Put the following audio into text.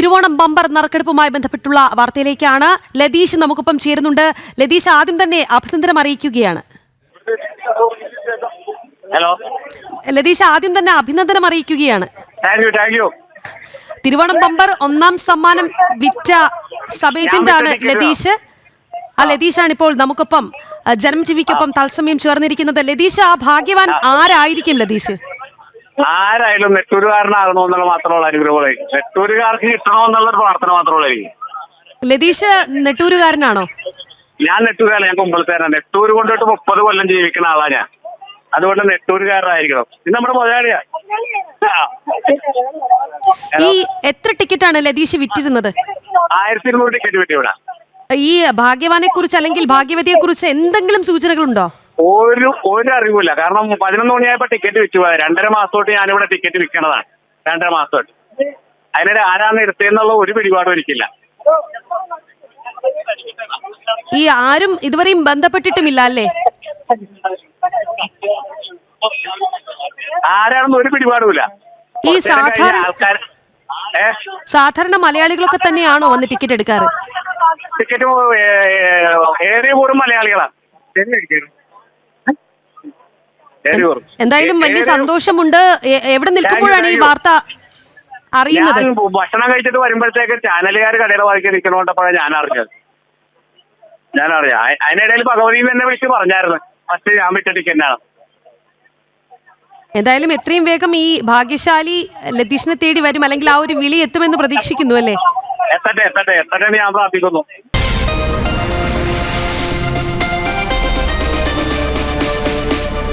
Thiruvonam bumper നറുക്കെടുപ്പുമായി ബന്ധപ്പെട്ടുള്ള വാർത്തയിലേക്കാണ് ലതീഷ് നമുക്കൊപ്പം ചേരുന്നുണ്ട്. ലതീഷ് ആദ്യം തന്നെ അഭിനന്ദനം അറിയിക്കുകയാണ്. ഹലോ ലതീഷ് ആദ്യം തന്നെ അഭിനന്ദനം അറിയിക്കുകയാണ്. Thank you. തിരുവോണം ബമ്പർ ഒന്നാം സമ്മാനം വിറ്റ സബ് ഏജന്റ് ആണ് ലതീഷ്. ആ ലതീഷാണ് ഇപ്പോൾ നമുക്കൊപ്പം ജനം ടിവിക്കൊപ്പം തത്സമയം ചേർന്നിരിക്കുന്നത്. ലതീഷ്, ആ ഭാഗ്യവാൻ ആരായിരിക്കും ലതീഷ്? ആരായാലും നെട്ടൂരുകാരനാകണോ എന്നുള്ള മാത്രമുള്ള അനുഗ്രഹം. നെട്ടൂരുകാർക്ക് കിട്ടണമെന്നുള്ളൊരു പ്രാർത്ഥന മാത്രമുള്ള. ലതീഷ് നെട്ടൂരുകാരനാണോ? ഞാൻ നെട്ടൂരുകാരൻ, ഞാൻ കുമ്പളത്തേരാണ്. നെട്ടൂര് കൊണ്ടിട്ട് 30 കൊല്ലം ജീവിക്കുന്ന ആളാ ഞാൻ. അതുകൊണ്ട് നെട്ടൂരുകാരനായിരിക്കണം. ഇത് നമ്മുടെ മുതലാളിയാ. ഈ എത്ര ടിക്കറ്റാണ് ലതീഷ് വിറ്റിരുന്നത്? 1200 ടിക്കറ്റ് വിറ്റി ഇവിടെ. ഈ ഭാഗ്യവാനെ കുറിച്ച് അല്ലെങ്കിൽ ഭാഗ്യവതിയെ കുറിച്ച് എന്തെങ്കിലും സൂചനകളുണ്ടോ? ഒരു അറിവില്ല. കാരണം 11 മണിയായപ്പോ ടിക്കറ്റ് വിറ്റു പോയത്. 2.5 മാസത്തോട്ട് ഞാനിവിടെ ടിക്കറ്റ് വിൽക്കണതാണ്. 2.5 മാസത്തോട്ട്. അതിനിടെ ആരാണ് എടുത്തതെന്നുള്ള ഒരു പിടിപാടും എനിക്കില്ല. ഈ ആരും ഇതുവരെയും ബന്ധപ്പെട്ടിട്ടുമില്ല അല്ലേ? ആരാണെന്ന് ഒരു പിടിപാടുമില്ല. ഈ സാധാരണ മലയാളികളൊക്കെ തന്നെയാണോ വന്ന് ടിക്കറ്റ് എടുക്കാറ്? ടിക്കറ്റ് ഏറിയ പോലും മലയാളികളാണ്. എന്തായാലും വലിയ സന്തോഷമുണ്ട്. എവിടെ നിൽക്കുമ്പോഴാണ് ഈ വാർത്ത അറിയുന്നത്? ഭക്ഷണം കഴിച്ചിട്ട് വരുമ്പോഴത്തേക്ക് ചാനലുകാർ കടയുടെ വായിക്കാൻ നിൽക്കണോണ്ടപ്പോഴാണ് ഞാനറിയാം. അതിനിടയിൽ ഭഗവതി എന്നെ വിളിച്ച് പറഞ്ഞായിരുന്നു ഫസ്റ്റ് ഞാൻ വിറ്റ ടിക്കറ്റാണ്. എന്തായാലും എത്രയും വേഗം ഈ ഭാഗ്യശാലി ലതീഷിനെ തേടി വരും, അല്ലെങ്കിൽ ആ ഒരു വിളി എത്തുമെന്ന് പ്രതീക്ഷിക്കുന്നു അല്ലേ? എത്തട്ടെ ഞാൻ പ്രാർത്ഥിക്കുന്നു.